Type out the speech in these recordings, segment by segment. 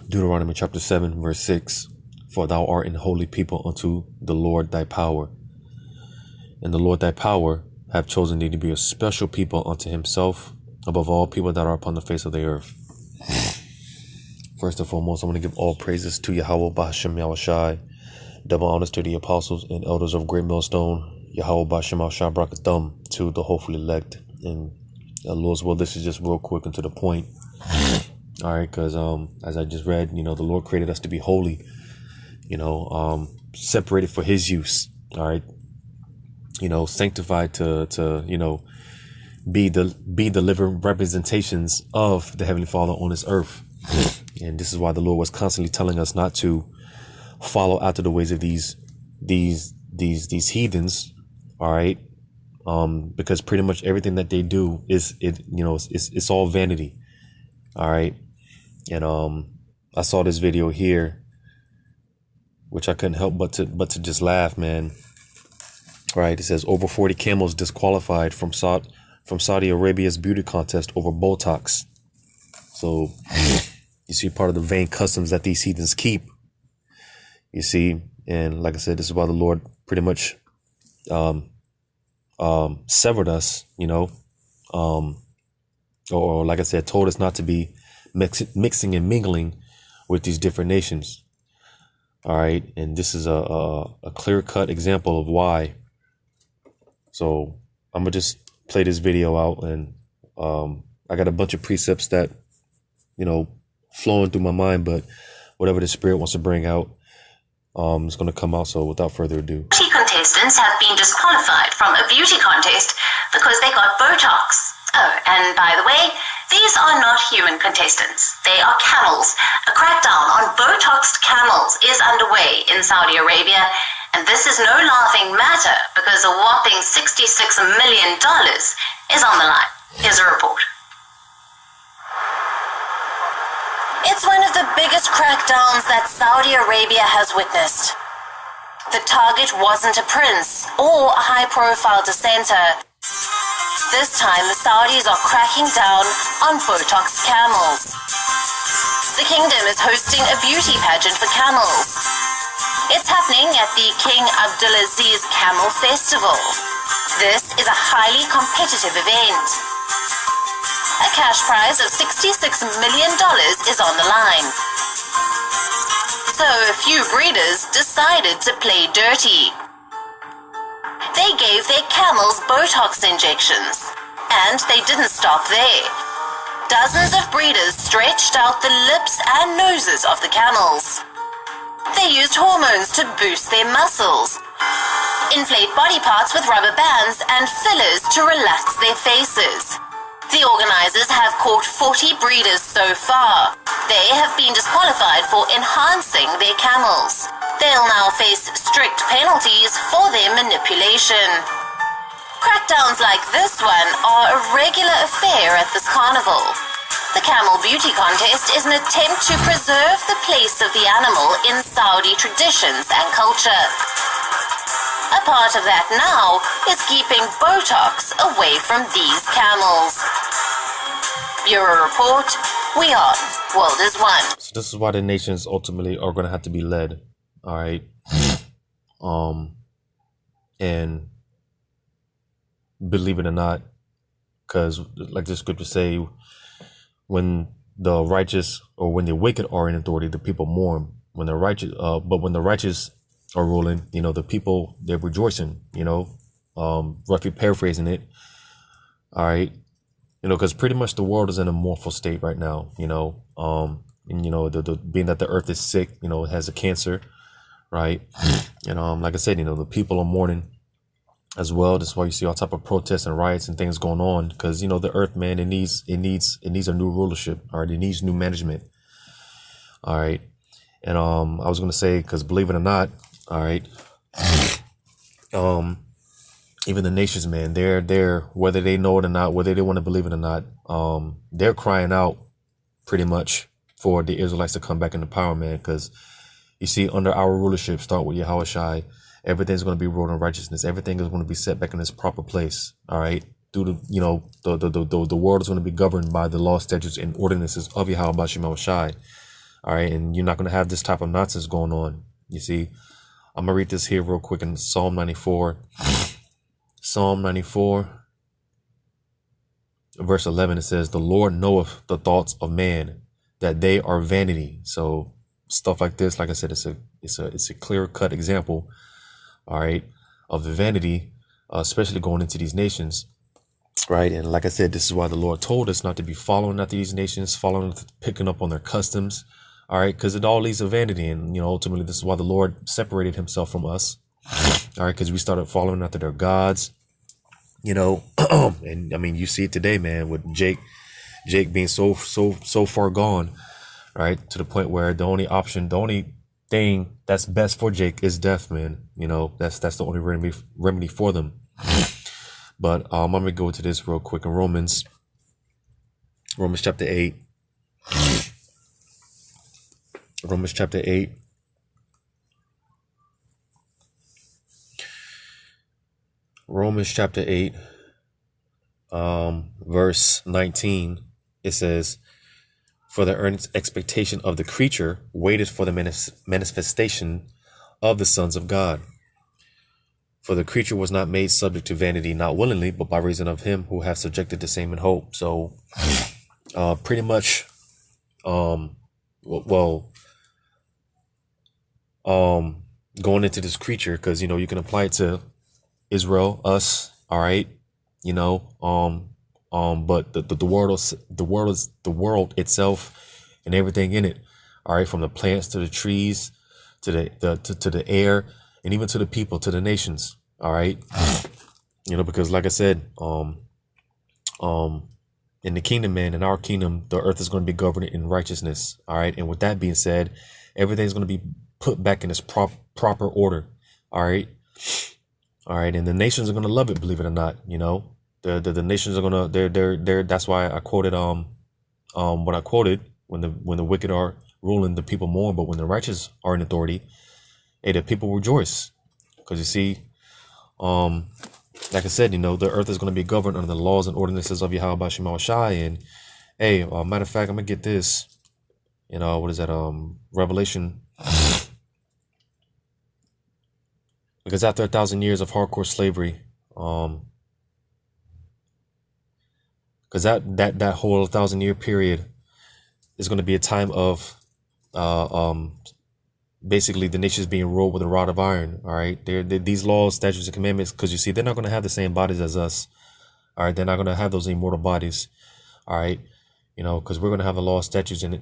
Deuteronomy chapter 7, verse 6. For thou art an holy people unto the Lord thy power. And the Lord thy power hath chosen thee to be a special people unto himself, above all people that are upon the face of the earth. First and foremost, I want to give all praises to Yahweh B'Hashem Yahushai. Double honors to the apostles and elders of Great Millstone. Yahweh B'Hashem Yahushai Brakathum to the hopefully elect. And Lord's will, this is just real quick and to the point. All right, because as I just read, the Lord created us to be holy, separated for his use. All right, sanctified to be the living representations of the Heavenly Father on this earth. And this is why the Lord was constantly telling us not to follow after the ways of these heathens. All right, because pretty much everything that they do it's all vanity. All right. And I saw this video here, which I couldn't help but to just laugh, man. All right, it says over 40 camels disqualified from Saudi Arabia's beauty contest over Botox. So you see part of the vain customs that these heathens keep. You see, and like I said, this is why the Lord pretty much severed us, or like I said, told us not to be mixing and mingling with these different nations. All right, and this is a clear-cut example of why. So I'm gonna just play this video out, and I got a bunch of precepts that flowing through my mind, but whatever the Spirit wants to bring out, it's gonna come out. So without further ado, beauty contestants have been disqualified from a beauty contest because they got Botox. Oh, and by the way, these are not human contestants. They are camels. A crackdown on Botoxed camels is underway in Saudi Arabia, and this is no laughing matter because a whopping $66 million is on the line. Here's a report. It's one of the biggest crackdowns that Saudi Arabia has witnessed. The target wasn't a prince or a high-profile dissenter. This time, the Saudis are cracking down on Botox camels. The kingdom is hosting a beauty pageant for camels. It's happening at the King Abdulaziz Camel Festival. This is a highly competitive event. A cash prize of $66 million is on the line. So a few breeders decided to play dirty. They gave their camels Botox injections, and they didn't stop there. Dozens of breeders stretched out the lips and noses of the camels. They used hormones to boost their muscles, inflate body parts with rubber bands and fillers to relax their faces. The organizers have caught 40 breeders so far. They have been disqualified for enhancing their camels. They'll now face strict penalties for their manipulation. Crackdowns like this one are a regular affair at this carnival. The camel beauty contest is an attempt to preserve the place of the animal in Saudi traditions and culture. A part of that now is keeping Botox away from these camels. Bureau Report, we are World is One. So this is why the nations ultimately are going to have to be led. All right. And believe it or not, because like the scriptures say, when the righteous or when the wicked are in authority, the people mourn. When the righteous, but when the righteous are ruling, the people, they're rejoicing. Roughly paraphrasing it. All right. Because pretty much the world is in a mournful state right now. And being that the earth is sick, it has a cancer. Right. And like I said, the people are mourning as well. That's why you see all type of protests and riots and things going on, because the earth, man, it needs a new rulership. All right, it needs new management. All right. And I was gonna say, because believe it or not, all right, even the nations, man, they're whether they know it or not, whether they want to believe it or not, they're crying out pretty much for the Israelites to come back into power, man, because you see, under our rulership, start with Yahushai, everything's going to be ruled in righteousness. Everything is going to be set back in its proper place. All right. Through the world is going to be governed by the law, statutes, and ordinances of Yahweh B'Shem Shai. All right. And you're not going to have this type of nonsense going on. You see, I'm going to read this here real quick in Psalm 94. Psalm 94, verse 11, it says, "The Lord knoweth the thoughts of man, that they are vanity." So stuff like this, like I said, it's a clear cut example, all right, of the vanity, especially going into these nations, right? And like I said, this is why the Lord told us not to be following after these nations, picking up on their customs, all right, because it all leads to vanity. And, ultimately, this is why the Lord separated himself from us, all right, because we started following after their gods, and I mean, you see it today, man, with Jake being so far gone, right, to the point where the only thing that's best for Jake is death, man. That's the only remedy for them. But I'm gonna go to this real quick in Romans chapter 8. Romans chapter 8. Romans chapter 8, verse 19, it says, "For the earnest expectation of the creature waited for the manifestation of the sons of God. For the creature was not made subject to vanity, not willingly, but by reason of him who hath subjected the same in hope." So, pretty much, going into this creature, because, you can apply it to Israel, us, all right, but the world itself and everything in it, all right, from the plants to the trees, to the air, and even to the people, to the nations, all right, because like I said, in the kingdom, man, in our kingdom, the earth is going to be governed in righteousness, all right, and with that being said, everything's going to be put back in its proper order, all right. All right, and the nations are gonna love it, believe it or not. The nations are gonna they're that's why I quoted what I quoted, when the wicked are ruling, the people mourn, but when the righteous are in authority, hey, the people rejoice. Because you see, like I said, the earth is gonna be governed under the laws and ordinances of Yahweh Shema Shai. And hey, matter of fact, I'm gonna get this. What is that? Revelation. Because after 1,000 years of hardcore slavery, because that whole 1,000-year period is going to be a time of, basically the nations being ruled with a rod of iron. All right, these laws, statutes, and commandments. Because you see, they're not going to have the same bodies as us. All right, they're not going to have those immortal bodies. All right, because we're going to have the law, statutes, and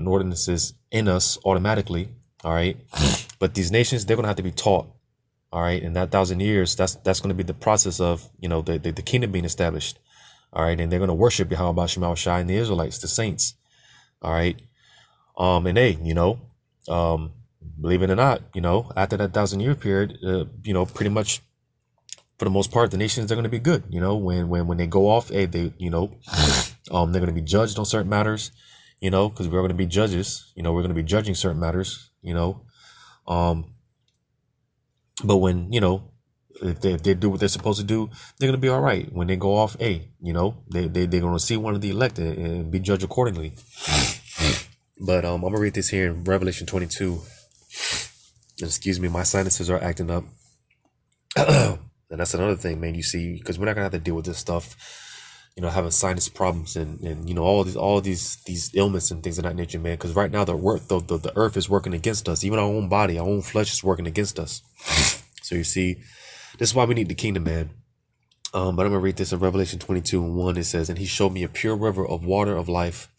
ordinances in us automatically. All right, but these nations, they're going to have to be taught. All right, in that 1,000 years, that's going to be the process of the kingdom being established. All right, and they're going to worship Yahweh Shema Shai and the Israelites, the saints. All right, and hey, believe it or not, after that 1,000-year period, pretty much for the most part, the nations are going to be good. When they go off, hey, they're going to be judged on certain matters. Because we're going to be judges. We're going to be judging certain matters. But when, if they do what they're supposed to do, they're going to be all right. When they go off, they're going to see one of the elected and be judged accordingly. But I'm going to read this here in Revelation 22. Excuse me, my sinuses are acting up. And that's another thing, man, you see, because we're not going to have to deal with this stuff, having sinus problems and all these ailments and things of that nature, man. Because right now the earth is working against us. Even our own body, our own flesh is working against us. So you see, this is why we need the kingdom, man. But I'm gonna read this in Revelation 22:1. It says, "And he showed me a pure river of water of life,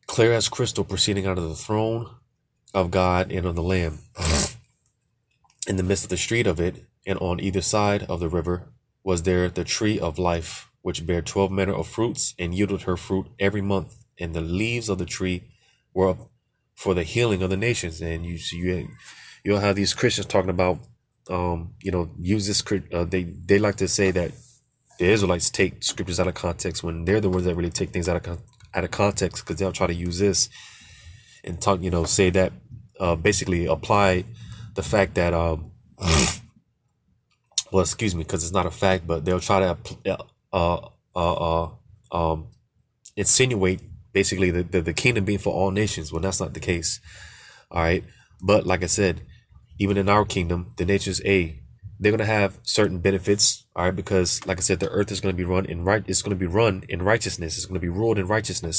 clear as crystal, proceeding out of the throne of God and of the Lamb. In the midst of the street of it, and on either side of the river, was there the tree of life, which bare 12 manner of fruits, and yielded her fruit every month. And the leaves of the tree were for the healing of the nations." And you'll have these Christians talking about, use this. They like to say that the Israelites take scriptures out of context, when they're the ones that really take things out of context, because they'll try to use this and talk, say that, basically apply the fact that, well, excuse me, because it's not a fact, but they'll try to insinuate basically the kingdom being for all nations. Well, that's not the case. All right. But like I said, even in our kingdom, the nations, they're gonna have certain benefits, all right, because like I said, the earth is gonna be run in it's gonna be run in righteousness, it's gonna be ruled in righteousness.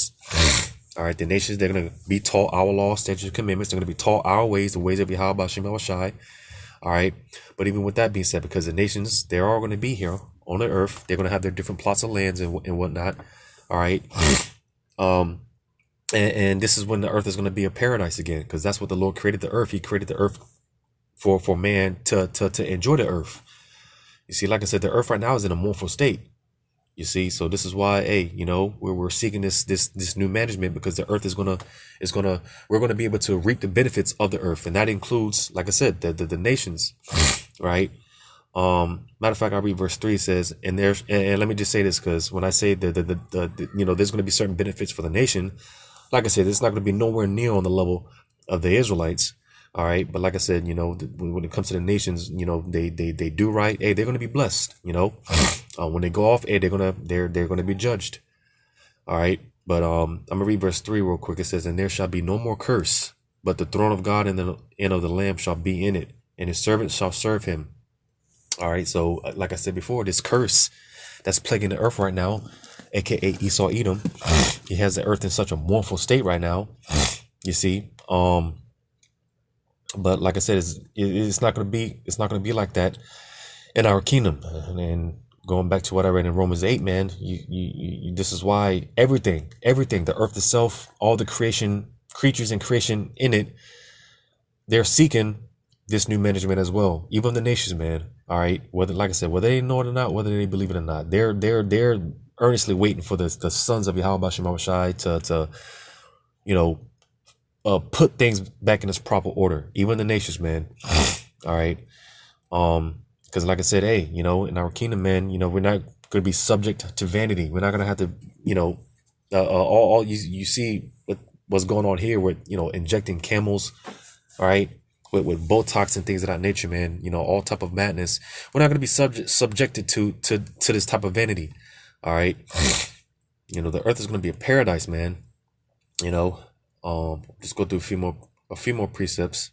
All right, the nations, they're gonna be taught our laws, statutes, and commandments, they're gonna be taught our ways, the ways of Yahweh Shai. All right. But even with that being said, because the nations, they're all gonna be here on the earth, they're gonna have their different plots of lands and whatnot. All right. And this is when the earth is going to be a paradise again, because that's what the Lord created the earth. He created the earth for man to enjoy the earth. You see, like I said, the earth right now is in a mournful state. You see, so this is why, we're seeking this new management, because the earth we're gonna be able to reap the benefits of the earth, and that includes, like I said, the nations, right? Matter of fact, I'll read verse 3. It says, and let me just say this, because when I say there's going to be certain benefits for the nation, like I said, it's not going to be nowhere near on the level of the Israelites. All right. But like I said, when it comes to the nations, they do right. Hey, they're going to be blessed, when they go off, hey, they're going to be judged. All right. But, I'm going to read verse 3 real quick. It says, and there shall be no more curse, but the throne of God and of the Lamb shall be in it, and his servants shall serve him. All right. So like I said before, this curse that's plaguing the earth right now, aka Esau Edom, he has the earth in such a mournful state right now. You see, but like I said, it's not going to be like that in our kingdom. And going back to what I read in Romans 8, man, you this is why everything, the earth itself, all the creatures and creation in it, they're seeking this new management as well. Even the nations, man. All right, whether, like I said, whether they know it or not, whether they believe it or not, they're earnestly waiting for the sons of Yahweh Shai to put things back in its proper order. Even the nations, man. All right, because like I said, hey, in our kingdom, man, we're not going to be subject to vanity. We're not going to have to, all you see what's going on here with injecting camels, all right, with Botox and things of that nature, man. All type of madness. We're not going to be subjected to this type of vanity. All right. The earth is going to be a paradise, man. Just go through a few more precepts.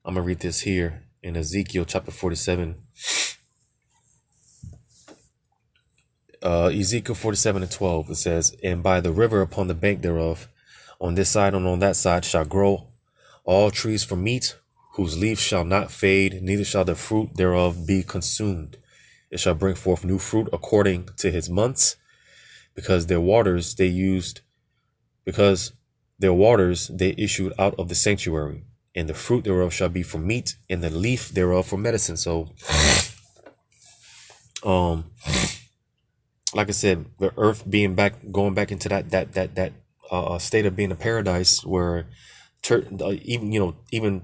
I'm going to read this here in Ezekiel chapter 47. Ezekiel 47:12. It says, and by the river upon the bank thereof, on this side and on that side, shall grow all trees for meat, whose leaves shall not fade, neither shall the fruit thereof be consumed. It shall bring forth new fruit according to his months, because their waters they issued out of the sanctuary, and the fruit thereof shall be for meat, and the leaf thereof for medicine. So, like I said, the earth going back into that state of being a paradise, where even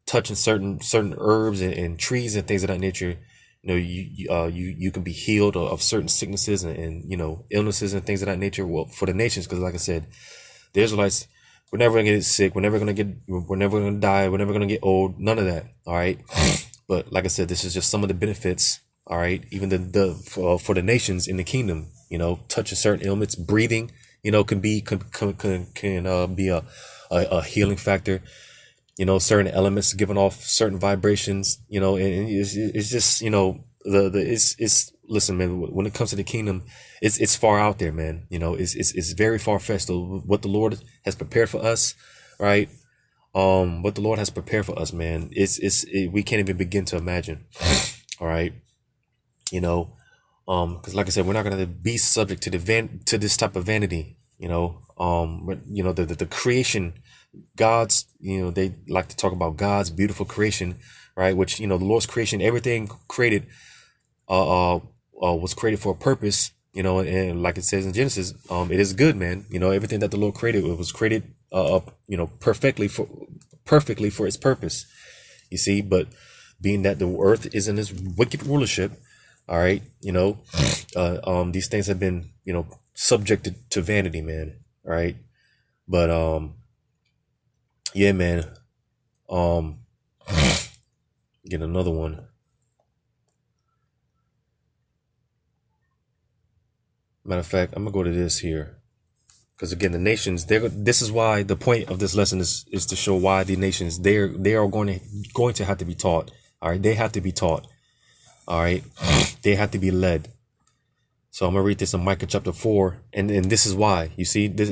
touching certain herbs and trees and things of that nature, you can be healed of certain sicknesses and illnesses and things of that nature. Well, for the nations, because like I said, the Israelites, we're never gonna get sick, we're never gonna die, we're never gonna get old, none of that. All right. But like I said, this is just some of the benefits. All right. Even for the nations in the kingdom, touching certain ailments, breathing, can be a healing factor. Certain elements giving off certain vibrations, and it's just, it's listen, man, when it comes to the kingdom, it's far out there, man. It's very far fetched. What the Lord has prepared for us, right? What the Lord has prepared for us, man, we can't even begin to imagine. All right. Because like I said, we're not going to be subject to this type of vanity, the creation, God's, they like to talk about God's beautiful creation, right? Which, the Lord's creation, everything created, was created for a purpose, and like it says in Genesis, it is good, man. Everything that the Lord created, it was created, perfectly for its purpose, you see. But being that the earth is in this wicked rulership, all right, these things have been, subjected to vanity, man. All right. But, yeah, man, get another one. Matter of fact, I'm gonna go to this here, Because again, the nations, this is why the point of this lesson is to show why the nations, they are going to have to be taught. All right, they have to be taught. All right, they have to be led. So I'm gonna read this in Micah chapter 4, and this is why. You see, this,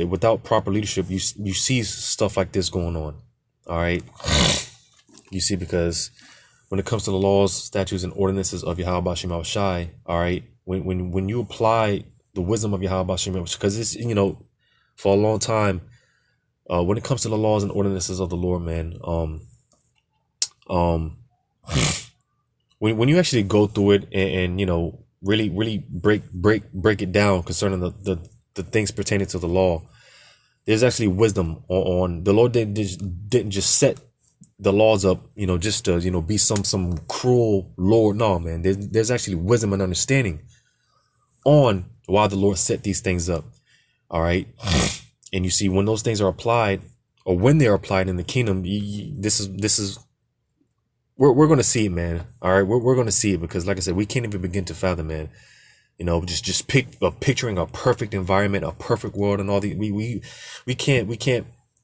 without proper leadership, you see stuff like this going on. All right, you see, because when it comes to the laws, statutes, and ordinances of Yahweh Bashim Shai, all right, when you apply the wisdom of Yahweh Bashim, because it's, for a long time, when it comes to the laws and ordinances of the Lord, man, when you actually go through it and really break it down concerning the things pertaining to the law, there's actually wisdom on the Lord. Didn't just set the laws up, just to be some cruel Lord. No, man, there's actually wisdom and understanding on why the Lord set these things up. All right, and you see, when those things are applied, or when they're applied in the kingdom, this is we're going to see it, man. All right, we're going to see it, because like I said, we can't even begin to fathom, man. Just picturing a perfect environment, a perfect world, and all the we can't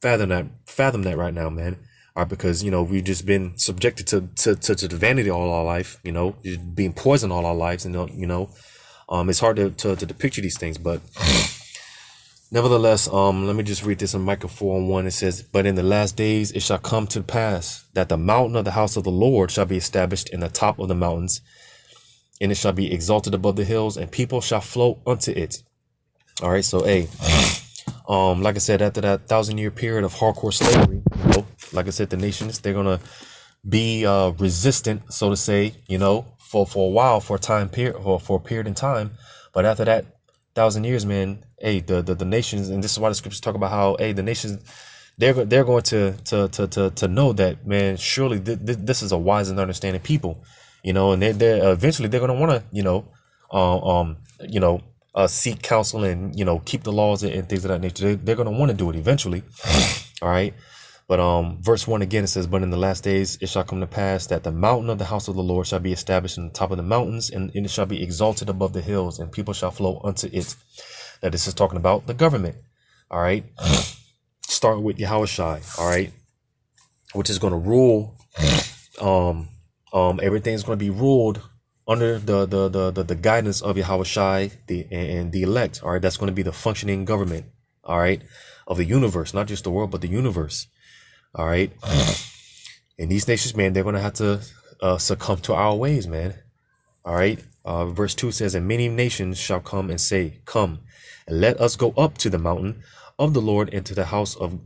fathom that right now, man. All right, because we've just been subjected to vanity all our life, just being poisoned all our lives, and it's hard to picture these things, but nevertheless, let me just read this in Micah 4:1. It says, "But in the last days it shall come to pass that the mountain of the house of the Lord shall be established in the top of the mountains, and it shall be exalted above the hills, and people shall flow unto it." All right, so like I said, after that 1,000-year period of hardcore slavery, like I said, the nations, they're gonna be resistant, so to say, for a while, for a time period, or for a period in time. But after that 1,000 years, man, the nations, and this is why the scriptures talk about how the nations, they're going to know that, man, surely this is a wise and understanding people, and they're eventually they're going to want to seek counsel and keep the laws and things of that nature. They're going to want to do it eventually. All right. But verse 1 again, it says, "But in the last days it shall come to pass that the mountain of the house of the Lord shall be established in the top of the mountains, and it shall be exalted above the hills, and people shall flow unto it." Now this is talking about the government. All right, starting with Yahweh Shai. All right, which is going to rule. Everything's going to be ruled under the guidance of Yahweh Shai, and the elect. All right, that's going to be the functioning government. All right, of the universe, not just the world, but the universe. All right, and these nations, man, they're going to have to succumb to our ways, man. All right, verse 2 says, "And many nations shall come and say, Come, and let us go up to the mountain of the Lord, and to the house of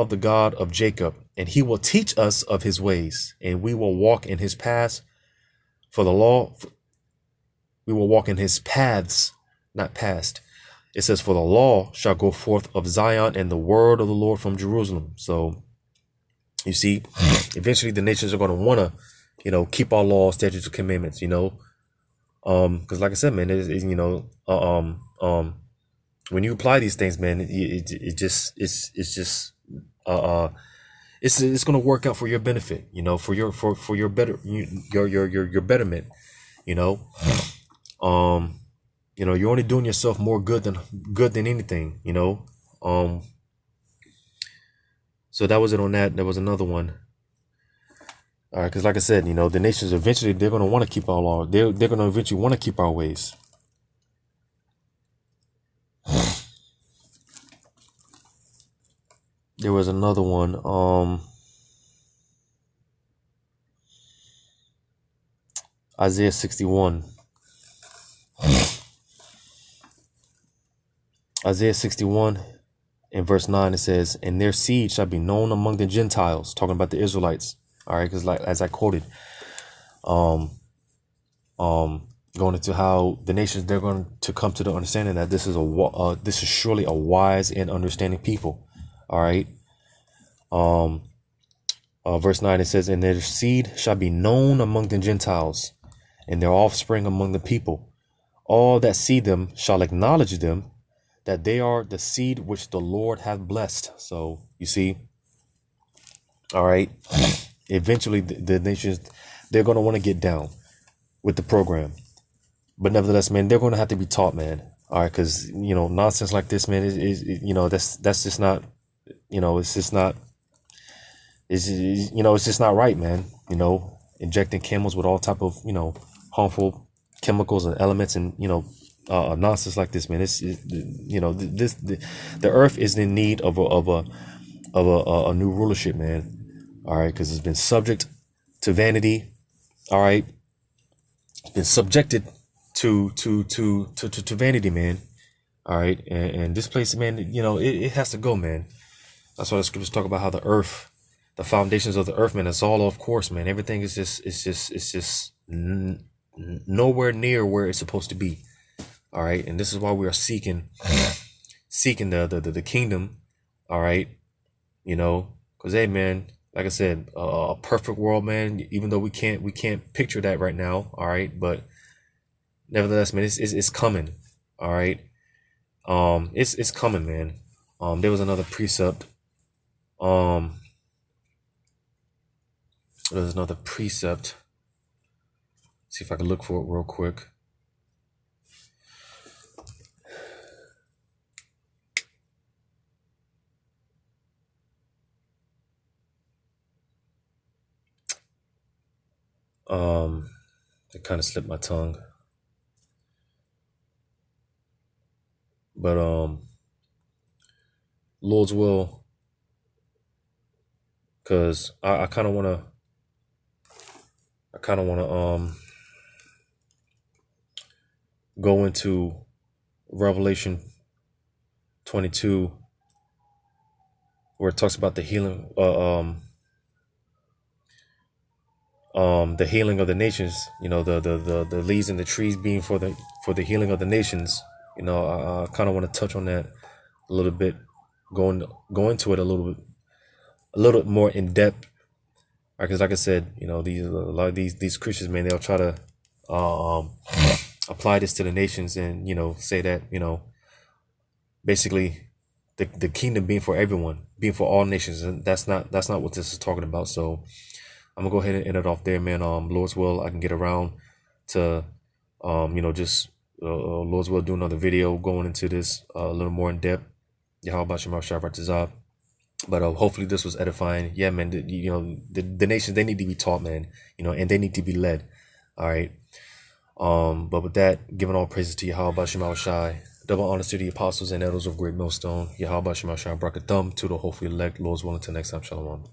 the God of Jacob, and he will teach us of his ways, and we will walk in his paths. We will walk in his paths, not past." It says, "For the law shall go forth of Zion, and the word of the Lord from Jerusalem." So you see, eventually the nations are going to want to, keep our laws, statutes, and commandments, because like I said, man, when you apply these things, man, it's going to work out for your benefit, for your better, your betterment, you're only doing yourself more good than anything, So that was it on that. There was another one. All right, because like I said, the nations eventually, they're going to want to keep our law. They're going to eventually want to keep our ways. There was another one. Isaiah 61. Isaiah 61 in verse 9, it says, "And their seed shall be known among the Gentiles," talking about the Israelites. All right, because like as I quoted, going into how the nations, they're going to come to the understanding that this is surely a wise and understanding people. All right. Verse 9, it says, "And their seed shall be known among the Gentiles, and their offspring among the people. All that see them shall acknowledge them, that they are the seed which the Lord hath blessed." So you see, all right, eventually the nations, they're going to want to get down with the program, but nevertheless, man, they're going to have to be taught, man. All right, because nonsense like this, man, that's just not, it's just not, it's just not right, man. Injecting camels with all type of harmful chemicals and elements, and nonsense like this, man. The earth is in need of a new rulership, man. All right, because it's been subject to vanity. All right, it's been subjected to vanity, man. All right, and this place, man, it has to go, man. That's why the scriptures talk about how the earth, the foundations of the earth, man, it's all off course, man. Everything is just nowhere near where it's supposed to be. All right, and this is why we are seeking the kingdom. All right, because hey, man, like I said, a perfect world, man. Even though we can't picture that right now. All right, but nevertheless, man, it's coming. All right, it's coming, man. There was another precept. There's another precept. See if I can look for it real quick. It kind of slipped my tongue. But Lord's will, because I kind of want to go into Revelation 22, where it talks about the healing the healing of the nations, the leaves and the trees being for the healing of the nations. I kind of want to touch on that a little bit, go into it a little bit more in depth. Because like I said, a lot of these Christians, man, they'll try to apply this to the nations, and say that basically the kingdom being for everyone, being for all nations, and that's not what this is talking about. So I'm gonna go ahead and end it off there, man. Lord's will, I can get around to just Lord's will do another video going into this a little more in depth. Yahweh Shem Shabbat. But hopefully this was edifying. Yeah, man. The nations, they need to be taught, man. And they need to be led. All right. But with that, giving all praises to Yahweh Shem Shai. Double honors to the apostles and elders of Great Millstone. Yahweh Shem Shai Brakathum to the hopefully elect. Lord's willing. Until next time. Shalom.